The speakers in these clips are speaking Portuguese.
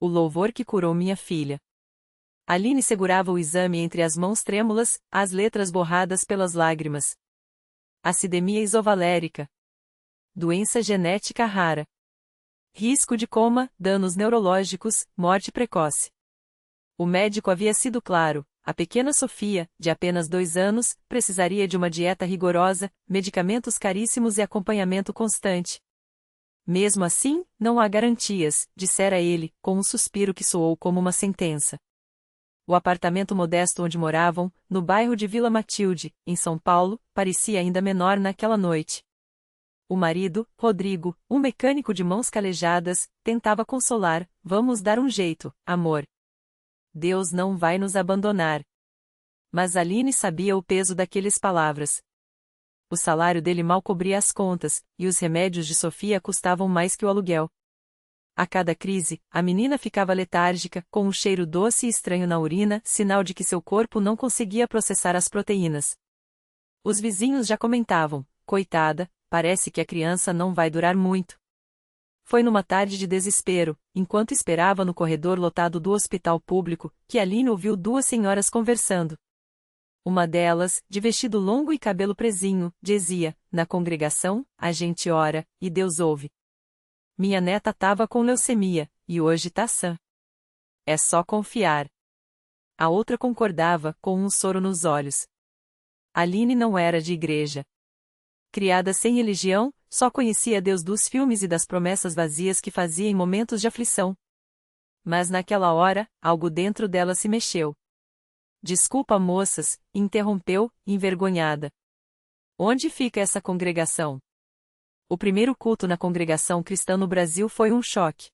O louvor que curou minha filha. Aline segurava o exame entre as mãos trêmulas, as letras borradas pelas lágrimas. Acidemia isovalérica. Doença genética rara. Risco de coma, danos neurológicos, morte precoce. O médico havia sido claro: a pequena Sofia, de apenas 2 anos, precisaria de uma dieta rigorosa, medicamentos caríssimos e acompanhamento constante. Mesmo assim, não há garantias, dissera ele, com um suspiro que soou como uma sentença. O apartamento modesto onde moravam, no bairro de Vila Matilde, em São Paulo, parecia ainda menor naquela noite. O marido, Rodrigo, um mecânico de mãos calejadas, tentava consolar: vamos dar um jeito, amor. Deus não vai nos abandonar. Mas Aline sabia o peso daquelas palavras. O salário dele mal cobria as contas, e os remédios de Sofia custavam mais que o aluguel. A cada crise, a menina ficava letárgica, com um cheiro doce e estranho na urina, sinal de que seu corpo não conseguia processar as proteínas. Os vizinhos já comentavam: coitada, parece que a criança não vai durar muito. Foi numa tarde de desespero, enquanto esperava no corredor lotado do hospital público, que Aline ouviu 2 senhoras conversando. Uma delas, de vestido longo e cabelo presinho, dizia: na congregação, a gente ora, e Deus ouve. Minha neta tava com leucemia, e hoje tá sã. É só confiar. A outra concordava, com um soro nos olhos. Aline não era de igreja. Criada sem religião, só conhecia Deus dos filmes e das promessas vazias que fazia em momentos de aflição. Mas naquela hora, algo dentro dela se mexeu. Desculpa, moças, interrompeu, envergonhada. Onde fica essa congregação? O primeiro culto na congregação cristã no Brasil foi um choque.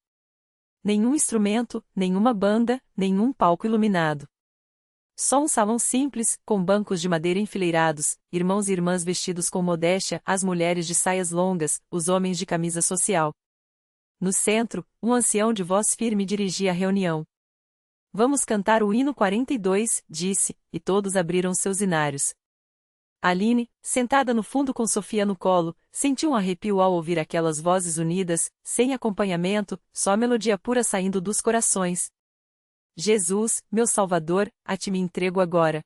Nenhum instrumento, nenhuma banda, nenhum palco iluminado. Só um salão simples, com bancos de madeira enfileirados, irmãos e irmãs vestidos com modéstia, as mulheres de saias longas, os homens de camisa social. No centro, um ancião de voz firme dirigia a reunião. Vamos cantar o hino 42, disse, e todos abriram seus hinários. Aline, sentada no fundo com Sofia no colo, sentiu um arrepio ao ouvir aquelas vozes unidas, sem acompanhamento, só melodia pura saindo dos corações. Jesus, meu Salvador, a ti me entrego agora.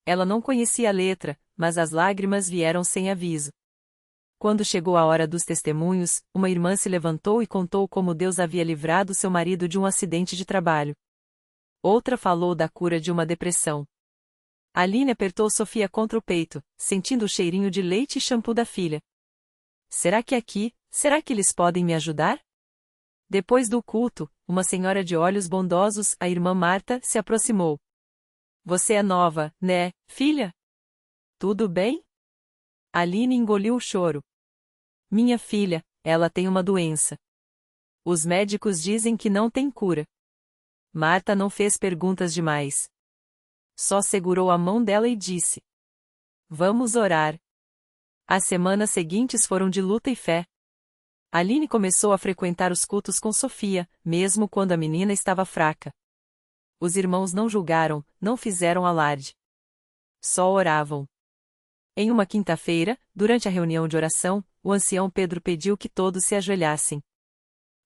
Ela não conhecia a letra, mas as lágrimas vieram sem aviso. Quando chegou a hora dos testemunhos, uma irmã se levantou e contou como Deus havia livrado seu marido de um acidente de trabalho. Outra falou da cura de uma depressão. Aline apertou Sofia contra o peito, sentindo o cheirinho de leite e shampoo da filha. Será que eles podem me ajudar? Depois do culto, uma senhora de olhos bondosos, a irmã Marta, se aproximou. Você é nova, né, filha? Tudo bem? Aline engoliu o choro. Minha filha, ela tem uma doença. Os médicos dizem que não tem cura. Marta não fez perguntas demais. Só segurou a mão dela e disse: vamos orar. As semanas seguintes foram de luta e fé. Aline começou a frequentar os cultos com Sofia, mesmo quando a menina estava fraca. Os irmãos não julgaram, não fizeram alarde. Só oravam. Em uma quinta-feira, durante a reunião de oração, o ancião Pedro pediu que todos se ajoelhassem.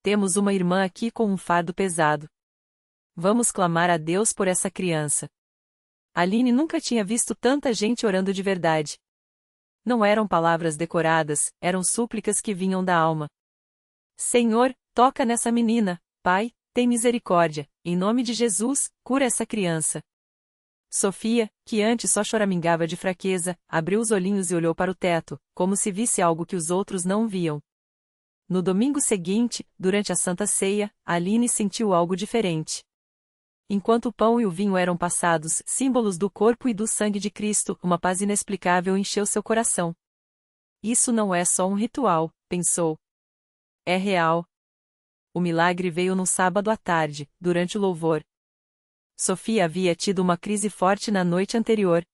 Temos uma irmã aqui com um fardo pesado. Vamos clamar a Deus por essa criança. Aline nunca tinha visto tanta gente orando de verdade. Não eram palavras decoradas, eram súplicas que vinham da alma. Senhor, toca nessa menina, Pai, tem misericórdia, em nome de Jesus, cura essa criança. Sofia, que antes só choramingava de fraqueza, abriu os olhinhos e olhou para o teto, como se visse algo que os outros não viam. No domingo seguinte, durante a Santa Ceia, Aline sentiu algo diferente. Enquanto o pão e o vinho eram passados, símbolos do corpo e do sangue de Cristo, uma paz inexplicável encheu seu coração. Isso não é só um ritual, pensou. É real. O milagre veio num sábado à tarde, durante o louvor. Sofia havia tido uma crise forte na noite anterior.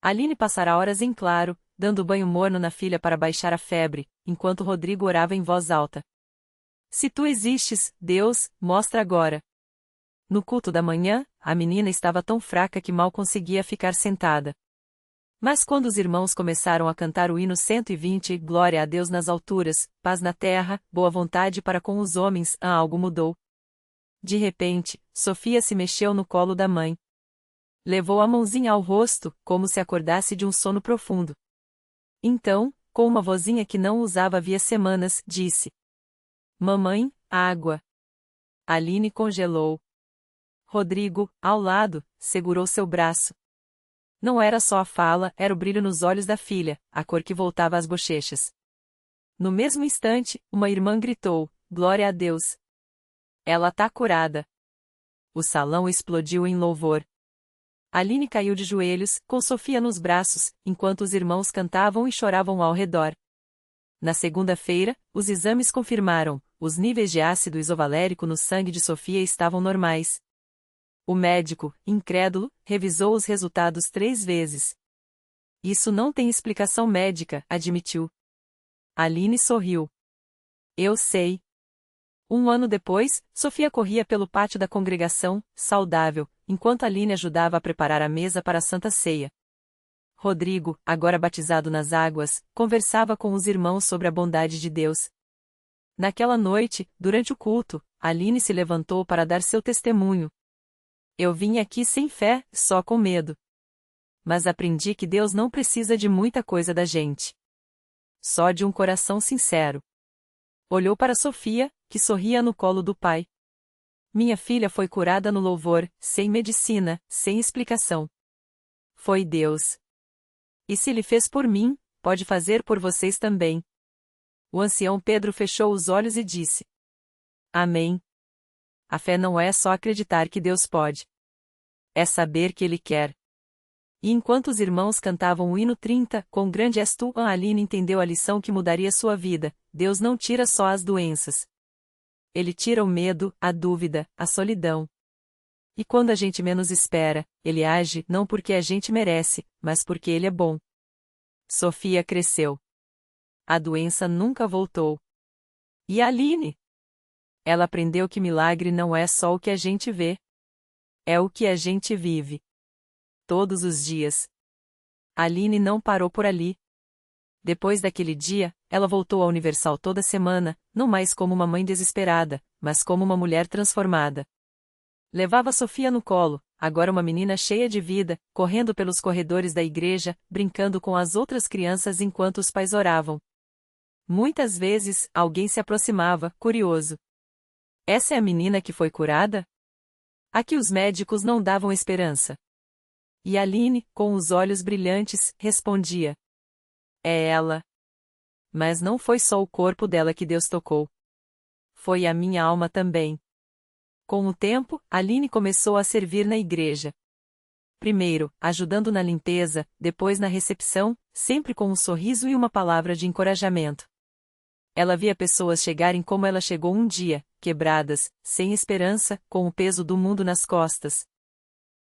Aline passara horas em claro, dando banho morno na filha para baixar a febre, enquanto Rodrigo orava em voz alta. Se tu existes, Deus, mostra agora. No culto da manhã, a menina estava tão fraca que mal conseguia ficar sentada. Mas quando os irmãos começaram a cantar o hino 120, Glória a Deus nas alturas, paz na terra, boa vontade para com os homens, algo mudou. De repente, Sofia se mexeu no colo da mãe. Levou a mãozinha ao rosto, como se acordasse de um sono profundo. Então, com uma vozinha que não usava havia semanas, disse: Mamãe, água. Aline congelou. Rodrigo, ao lado, segurou seu braço. Não era só a fala, era o brilho nos olhos da filha, a cor que voltava às bochechas. No mesmo instante, uma irmã gritou: Glória a Deus! Ela tá curada. O salão explodiu em louvor. Aline caiu de joelhos, com Sofia nos braços, enquanto os irmãos cantavam e choravam ao redor. Na segunda-feira, os exames confirmaram: os níveis de ácido isovalérico no sangue de Sofia estavam normais. O médico, incrédulo, revisou os resultados 3 vezes. Isso não tem explicação médica, admitiu. Aline sorriu. Eu sei. 1 ano depois, Sofia corria pelo pátio da congregação, saudável, enquanto Aline ajudava a preparar a mesa para a Santa Ceia. Rodrigo, agora batizado nas águas, conversava com os irmãos sobre a bondade de Deus. Naquela noite, durante o culto, Aline se levantou para dar seu testemunho. Eu vim aqui sem fé, só com medo. Mas aprendi que Deus não precisa de muita coisa da gente. Só de um coração sincero. Olhou para Sofia, que sorria no colo do pai. Minha filha foi curada no louvor, sem medicina, sem explicação. Foi Deus. E se Ele fez por mim, pode fazer por vocês também. O ancião Pedro fechou os olhos e disse: Amém. A fé não é só acreditar que Deus pode. É saber que Ele quer. E enquanto os irmãos cantavam o hino 30, com grande estu, Aline entendeu a lição que mudaria sua vida: Deus não tira só as doenças. Ele tira o medo, a dúvida, a solidão. E quando a gente menos espera, Ele age não porque a gente merece, mas porque Ele é bom. Sofia cresceu. A doença nunca voltou. E Aline? Ela aprendeu que milagre não é só o que a gente vê. É o que a gente vive. Todos os dias. Aline não parou por ali. Depois daquele dia, ela voltou à Universal toda semana, não mais como uma mãe desesperada, mas como uma mulher transformada. Levava Sofia no colo, agora uma menina cheia de vida, correndo pelos corredores da igreja, brincando com as outras crianças enquanto os pais oravam. Muitas vezes, alguém se aproximava, curioso. Essa é a menina que foi curada? A que os médicos não davam esperança. E Aline, com os olhos brilhantes, respondia: É ela. Mas não foi só o corpo dela que Deus tocou. Foi a minha alma também. Com o tempo, Aline começou a servir na igreja. Primeiro, ajudando na limpeza, depois na recepção, sempre com um sorriso e uma palavra de encorajamento. Ela via pessoas chegarem como ela chegou um dia, quebradas, sem esperança, com o peso do mundo nas costas.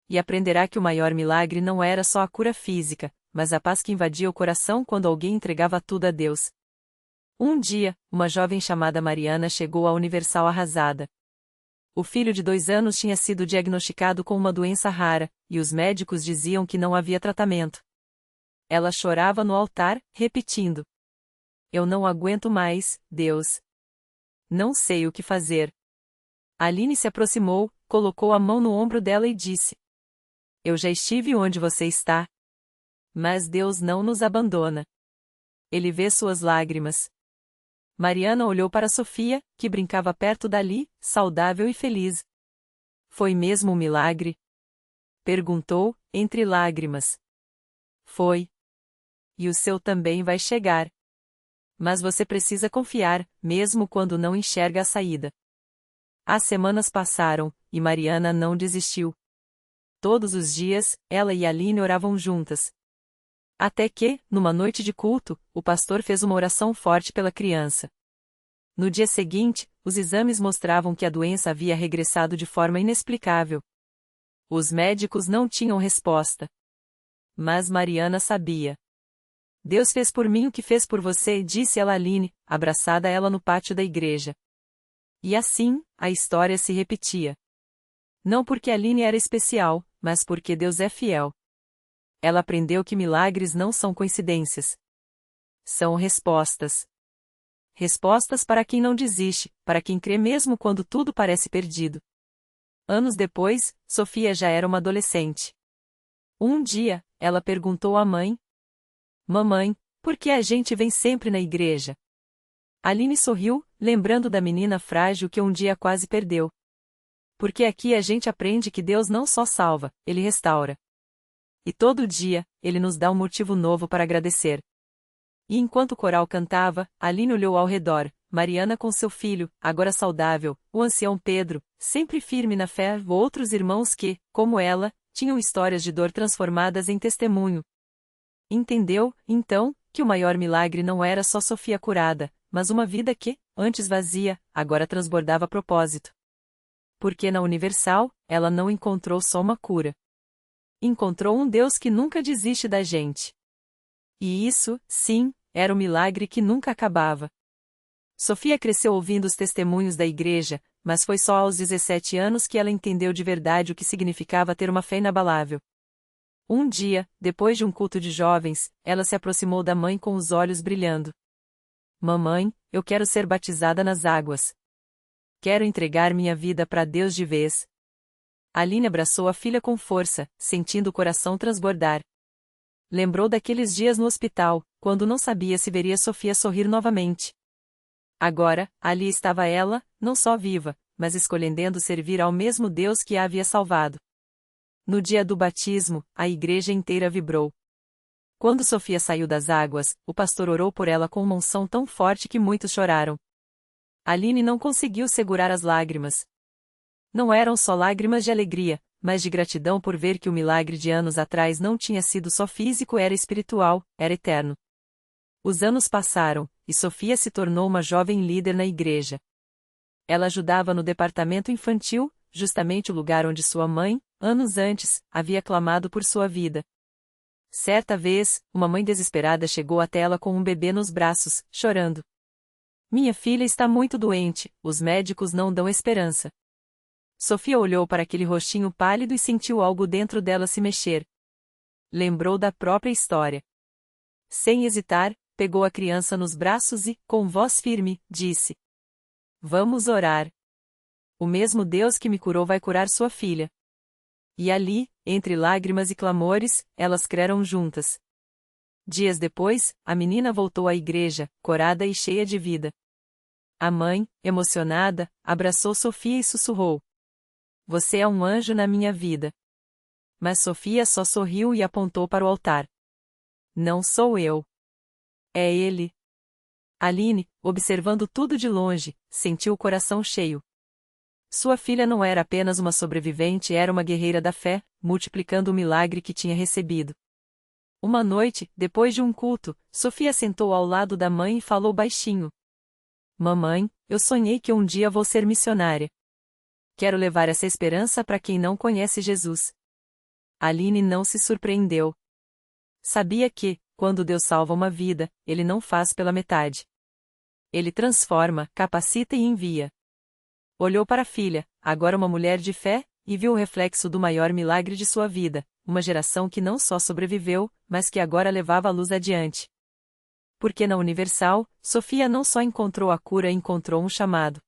E aprenderá que o maior milagre não era só a cura física, mas a paz que invadia o coração quando alguém entregava tudo a Deus. Um dia, uma jovem chamada Mariana chegou à Universal arrasada. O filho de 2 anos tinha sido diagnosticado com uma doença rara, e os médicos diziam que não havia tratamento. Ela chorava no altar, repetindo: Eu não aguento mais, Deus. Não sei o que fazer. Aline se aproximou, colocou a mão no ombro dela e disse: Eu já estive onde você está. Mas Deus não nos abandona. Ele vê suas lágrimas. Mariana olhou para Sofia, que brincava perto dali, saudável e feliz. Foi mesmo um milagre? Perguntou, entre lágrimas. Foi. E o seu também vai chegar. Mas você precisa confiar, mesmo quando não enxerga a saída. As semanas passaram, e Mariana não desistiu. Todos os dias, ela e Aline oravam juntas. Até que, numa noite de culto, o pastor fez uma oração forte pela criança. No dia seguinte, os exames mostravam que a doença havia regressado de forma inexplicável. Os médicos não tinham resposta. Mas Mariana sabia. Deus fez por mim o que fez por você, disse ela a Aline, abraçada a ela no pátio da igreja. E assim, a história se repetia. Não porque Aline era especial, mas porque Deus é fiel. Ela aprendeu que milagres não são coincidências. São respostas. Respostas para quem não desiste, para quem crê mesmo quando tudo parece perdido. Anos depois, Sofia já era uma adolescente. Um dia, ela perguntou à mãe: Mamãe, por que a gente vem sempre na igreja? Aline sorriu, lembrando da menina frágil que um dia quase perdeu. Porque aqui a gente aprende que Deus não só salva, Ele restaura. E todo dia, Ele nos dá um motivo novo para agradecer. E enquanto o coral cantava, Aline olhou ao redor, Mariana com seu filho, agora saudável, o ancião Pedro, sempre firme na fé, outros irmãos que, como ela, tinham histórias de dor transformadas em testemunho. Entendeu, então, que o maior milagre não era só Sofia curada, mas uma vida que, antes vazia, agora transbordava propósito. Porque na Universal, ela não encontrou só uma cura. Encontrou um Deus que nunca desiste da gente. E isso, sim, era um milagre que nunca acabava. Sofia cresceu ouvindo os testemunhos da igreja, mas foi só aos 17 anos que ela entendeu de verdade o que significava ter uma fé inabalável. Um dia, depois de um culto de jovens, ela se aproximou da mãe com os olhos brilhando. Mamãe, eu quero ser batizada nas águas. Quero entregar minha vida para Deus de vez. Aline abraçou a filha com força, sentindo o coração transbordar. Lembrou daqueles dias no hospital, quando não sabia se veria Sofia sorrir novamente. Agora, ali estava ela, não só viva, mas escolhendo servir ao mesmo Deus que a havia salvado. No dia do batismo, a igreja inteira vibrou. Quando Sofia saiu das águas, o pastor orou por ela com uma unção tão forte que muitos choraram. Aline não conseguiu segurar as lágrimas. Não eram só lágrimas de alegria, mas de gratidão por ver que o milagre de anos atrás não tinha sido só físico, era espiritual, era eterno. Os anos passaram, e Sofia se tornou uma jovem líder na igreja. Ela ajudava no departamento infantil, justamente o lugar onde sua mãe, anos antes, havia clamado por sua vida. Certa vez, uma mãe desesperada chegou até ela com um bebê nos braços, chorando. Minha filha está muito doente, os médicos não dão esperança. Sofia olhou para aquele rostinho pálido e sentiu algo dentro dela se mexer. Lembrou da própria história. Sem hesitar, pegou a criança nos braços e, com voz firme, disse: Vamos orar. O mesmo Deus que me curou vai curar sua filha. E ali, entre lágrimas e clamores, elas creram juntas. Dias depois, a menina voltou à igreja, corada e cheia de vida. A mãe, emocionada, abraçou Sofia e sussurrou: Você é um anjo na minha vida. Mas Sofia só sorriu e apontou para o altar. Não sou eu. É ele. Aline, observando tudo de longe, sentiu o coração cheio. Sua filha não era apenas uma sobrevivente, era uma guerreira da fé, multiplicando o milagre que tinha recebido. Uma noite, depois de um culto, Sofia sentou ao lado da mãe e falou baixinho: Mamãe, eu sonhei que um dia vou ser missionária. Quero levar essa esperança para quem não conhece Jesus. Aline não se surpreendeu. Sabia que, quando Deus salva uma vida, Ele não faz pela metade. Ele transforma, capacita e envia. Olhou para a filha, agora uma mulher de fé, e viu o reflexo do maior milagre de sua vida, uma geração que não só sobreviveu, mas que agora levava a luz adiante. Porque na Universal, Sofia não só encontrou a cura, encontrou um chamado.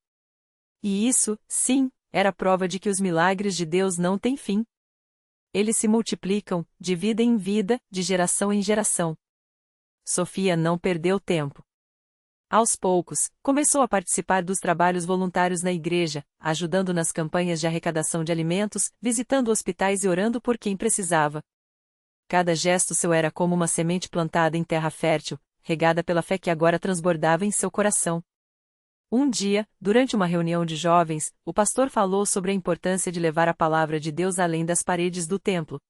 E isso, sim, era prova de que os milagres de Deus não têm fim. Eles se multiplicam, de vida em vida, de geração em geração. Sofia não perdeu tempo. Aos poucos, começou a participar dos trabalhos voluntários na igreja, ajudando nas campanhas de arrecadação de alimentos, visitando hospitais e orando por quem precisava. Cada gesto seu era como uma semente plantada em terra fértil, regada pela fé que agora transbordava em seu coração. Um dia, durante uma reunião de jovens, o pastor falou sobre a importância de levar a palavra de Deus além das paredes do templo.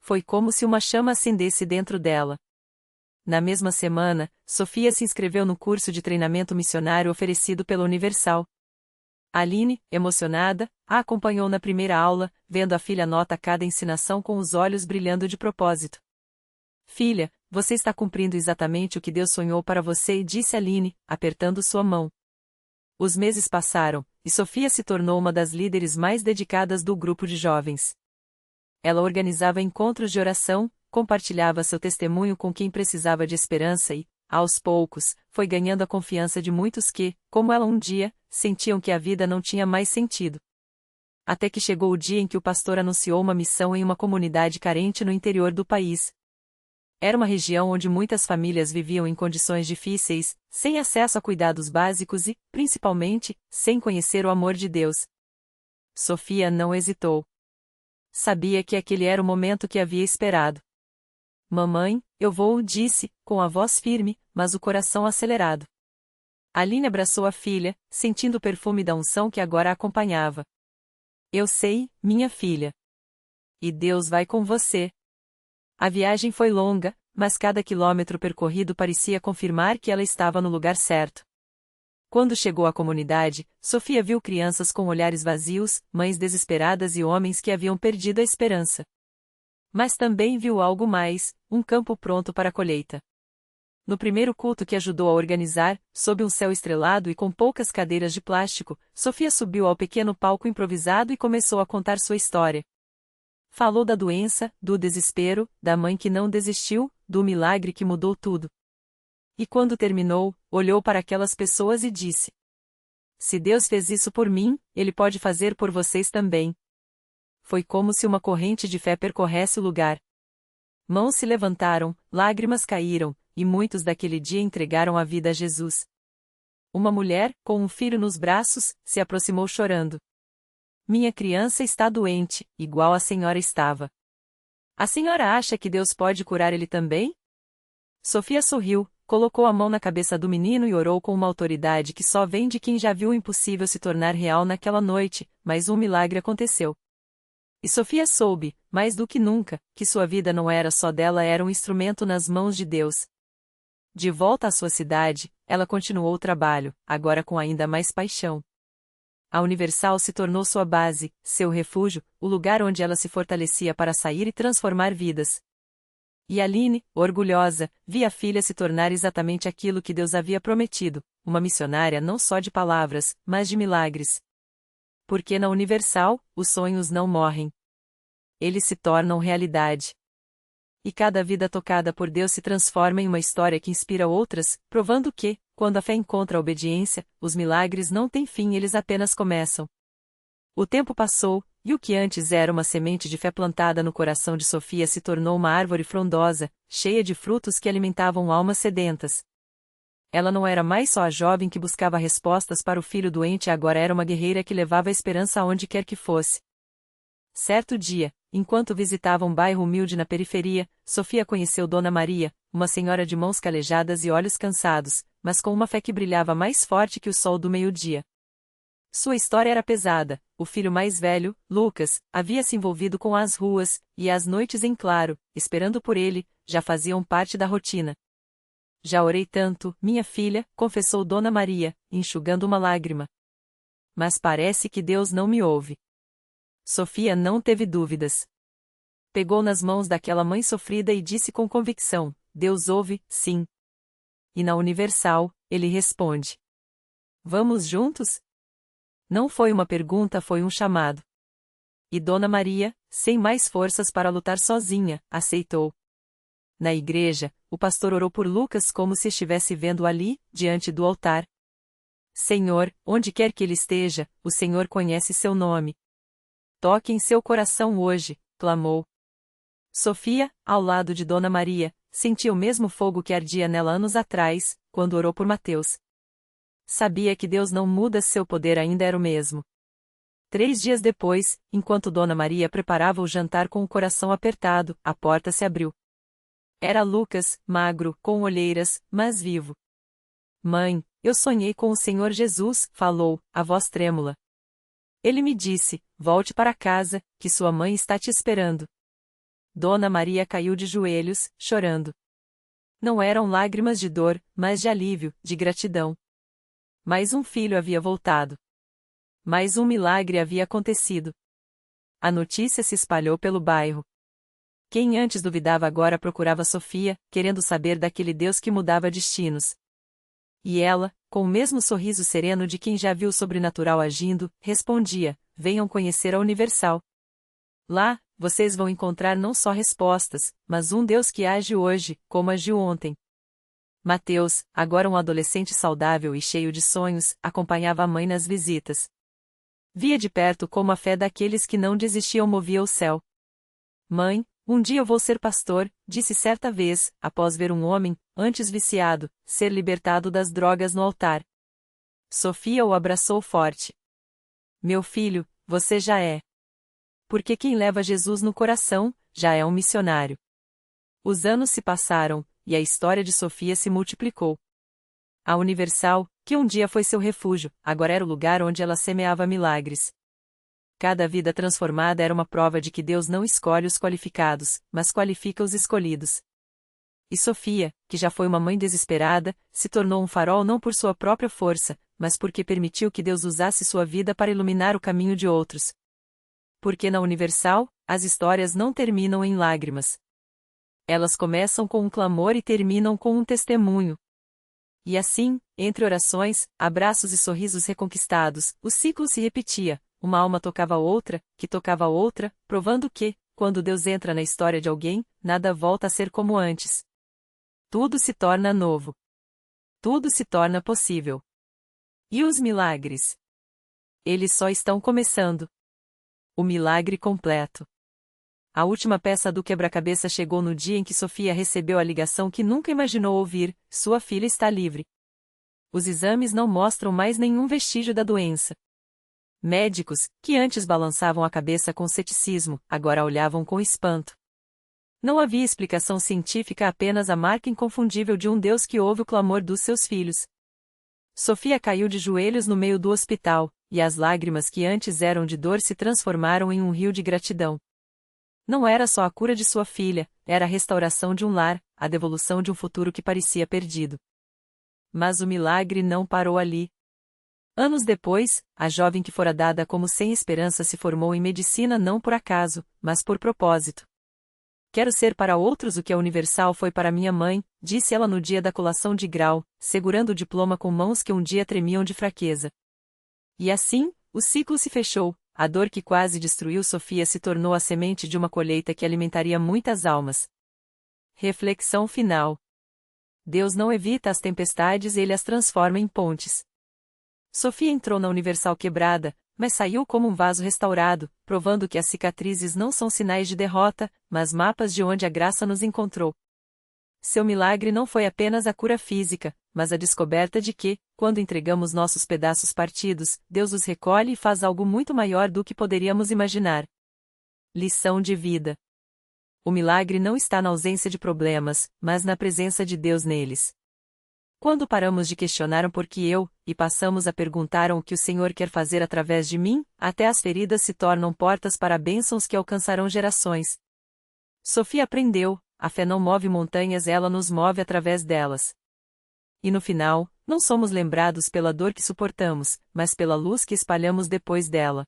Foi como se uma chama acendesse dentro dela. Na mesma semana, Sofia se inscreveu no curso de treinamento missionário oferecido pela Universal. Aline, emocionada, a acompanhou na primeira aula, vendo a filha nota cada ensinação com os olhos brilhando de propósito. Filha, você está cumprindo exatamente o que Deus sonhou para você, disse Aline, apertando sua mão. Os meses passaram, e Sofia se tornou uma das líderes mais dedicadas do grupo de jovens. Ela organizava encontros de oração, compartilhava seu testemunho com quem precisava de esperança e, aos poucos, foi ganhando a confiança de muitos que, como ela um dia, sentiam que a vida não tinha mais sentido. Até que chegou o dia em que o pastor anunciou uma missão em uma comunidade carente no interior do país. Era uma região onde muitas famílias viviam em condições difíceis, sem acesso a cuidados básicos e, principalmente, sem conhecer o amor de Deus. Sofia não hesitou. Sabia que aquele era o momento que havia esperado. Mamãe, eu vou, disse, com a voz firme, mas o coração acelerado. Aline abraçou a filha, sentindo o perfume da unção que agora a acompanhava. Eu sei, minha filha. E Deus vai com você. A viagem foi longa, mas cada quilômetro percorrido parecia confirmar que ela estava no lugar certo. Quando chegou à comunidade, Sofia viu crianças com olhares vazios, mães desesperadas e homens que haviam perdido a esperança. Mas também viu algo mais, um campo pronto para a colheita. No primeiro culto que ajudou a organizar, sob um céu estrelado e com poucas cadeiras de plástico, Sofia subiu ao pequeno palco improvisado e começou a contar sua história. Falou da doença, do desespero, da mãe que não desistiu, do milagre que mudou tudo. E quando terminou, olhou para aquelas pessoas e disse: Se Deus fez isso por mim, Ele pode fazer por vocês também. Foi como se uma corrente de fé percorresse o lugar. Mãos se levantaram, lágrimas caíram, e muitos daquele dia entregaram a vida a Jesus. Uma mulher, com um filho nos braços, se aproximou chorando. Minha criança está doente, igual a senhora estava. A senhora acha que Deus pode curar ele também? Sofia sorriu, colocou a mão na cabeça do menino e orou com uma autoridade que só vem de quem já viu o impossível se tornar real naquela noite, mas um milagre aconteceu. E Sofia soube, mais do que nunca, que sua vida não era só dela, era um instrumento nas mãos de Deus. De volta à sua cidade, ela continuou o trabalho, agora com ainda mais paixão. A Universal se tornou sua base, seu refúgio, o lugar onde ela se fortalecia para sair e transformar vidas. E Aline, orgulhosa, via a filha se tornar exatamente aquilo que Deus havia prometido, uma missionária não só de palavras, mas de milagres. Porque na Universal, os sonhos não morrem. Eles se tornam realidade. E cada vida tocada por Deus se transforma em uma história que inspira outras, provando que, quando a fé encontra a obediência, os milagres não têm fim, eles apenas começam. O tempo passou, e o que antes era uma semente de fé plantada no coração de Sofia se tornou uma árvore frondosa, cheia de frutos que alimentavam almas sedentas. Ela não era mais só a jovem que buscava respostas para o filho doente, agora era uma guerreira que levava a esperança aonde quer que fosse. Certo dia, enquanto visitava um bairro humilde na periferia, Sofia conheceu Dona Maria, uma senhora de mãos calejadas e olhos cansados, mas com uma fé que brilhava mais forte que o sol do meio-dia. Sua história era pesada. O filho mais velho, Lucas, havia se envolvido com as ruas, e as noites em claro, esperando por ele, já faziam parte da rotina. Já orei tanto, minha filha, confessou Dona Maria, enxugando uma lágrima. Mas parece que Deus não me ouve. Sofia não teve dúvidas. Pegou nas mãos daquela mãe sofrida e disse com convicção: Deus ouve, sim. E na Universal, ele responde: Vamos juntos? Não foi uma pergunta, foi um chamado. E Dona Maria, sem mais forças para lutar sozinha, aceitou. Na igreja, o pastor orou por Lucas como se estivesse vendo ali, diante do altar. Senhor, onde quer que ele esteja, o Senhor conhece seu nome. Toque em seu coração hoje, clamou. Sofia, ao lado de Dona Maria, sentia o mesmo fogo que ardia nela anos atrás, quando orou por Mateus. Sabia que Deus não muda, seu poder ainda era o mesmo. 3 dias depois, enquanto Dona Maria preparava o jantar com o coração apertado, a porta se abriu. Era Lucas, magro, com olheiras, mas vivo. Mãe, eu sonhei com o Senhor Jesus, falou, a voz trêmula. Ele me disse, volte para casa, que sua mãe está te esperando. Dona Maria caiu de joelhos, chorando. Não eram lágrimas de dor, mas de alívio, de gratidão. Mais um filho havia voltado. Mais um milagre havia acontecido. A notícia se espalhou pelo bairro. Quem antes duvidava agora procurava Sofia, querendo saber daquele Deus que mudava destinos. E ela, com o mesmo sorriso sereno de quem já viu o sobrenatural agindo, respondia: venham conhecer a Universal. Lá, vocês vão encontrar não só respostas, mas um Deus que age hoje, como agiu ontem. Mateus, agora um adolescente saudável e cheio de sonhos, acompanhava a mãe nas visitas. Via de perto como a fé daqueles que não desistiam movia o céu. Mãe, um dia eu vou ser pastor, disse certa vez, após ver um homem, antes viciado, ser libertado das drogas no altar. Sofia o abraçou forte. Meu filho, você já é. Porque quem leva Jesus no coração, já é um missionário. Os anos se passaram, e a história de Sofia se multiplicou. A Universal, que um dia foi seu refúgio, agora era o lugar onde ela semeava milagres. Cada vida transformada era uma prova de que Deus não escolhe os qualificados, mas qualifica os escolhidos. E Sofia, que já foi uma mãe desesperada, se tornou um farol não por sua própria força, mas porque permitiu que Deus usasse sua vida para iluminar o caminho de outros. Porque na Universal, as histórias não terminam em lágrimas. Elas começam com um clamor e terminam com um testemunho. E assim, entre orações, abraços e sorrisos reconquistados, o ciclo se repetia, uma alma tocava a outra, que tocava a outra, provando que, quando Deus entra na história de alguém, nada volta a ser como antes. Tudo se torna novo. Tudo se torna possível. E os milagres? Eles só estão começando. O milagre completo. A última peça do quebra-cabeça chegou no dia em que Sofia recebeu a ligação que nunca imaginou ouvir: sua filha está livre. Os exames não mostram mais nenhum vestígio da doença. Médicos, que antes balançavam a cabeça com ceticismo, agora olhavam com espanto. Não havia explicação científica, apenas a marca inconfundível de um Deus que ouve o clamor dos seus filhos. Sofia caiu de joelhos no meio do hospital, e as lágrimas que antes eram de dor se transformaram em um rio de gratidão. Não era só a cura de sua filha, era a restauração de um lar, a devolução de um futuro que parecia perdido. Mas o milagre não parou ali. Anos depois, a jovem que fora dada como sem esperança se formou em medicina não por acaso, mas por propósito. Quero ser para outros o que a Universal foi para minha mãe, disse ela no dia da colação de grau, segurando o diploma com mãos que um dia tremiam de fraqueza. E assim, o ciclo se fechou. A dor que quase destruiu Sofia se tornou a semente de uma colheita que alimentaria muitas almas. Reflexão final. Deus não evita as tempestades, ele as transforma em pontes. Sofia entrou na Universal quebrada, mas saiu como um vaso restaurado, provando que as cicatrizes não são sinais de derrota, mas mapas de onde a graça nos encontrou. Seu milagre não foi apenas a cura física, mas a descoberta de que, quando entregamos nossos pedaços partidos, Deus os recolhe e faz algo muito maior do que poderíamos imaginar. Lição de vida. O milagre não está na ausência de problemas, mas na presença de Deus neles. Quando paramos de questionar o porquê eu, e passamos a perguntar o que o Senhor quer fazer através de mim, até as feridas se tornam portas para bênçãos que alcançarão gerações. Sofia aprendeu: a fé não move montanhas, ela nos move através delas. E no final, não somos lembrados pela dor que suportamos, mas pela luz que espalhamos depois dela.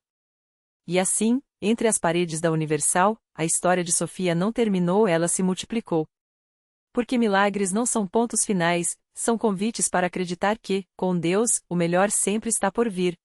E assim, entre as paredes da Universal, a história de Sofia não terminou, ela se multiplicou. Porque milagres não são pontos finais, são convites para acreditar que, com Deus, o melhor sempre está por vir.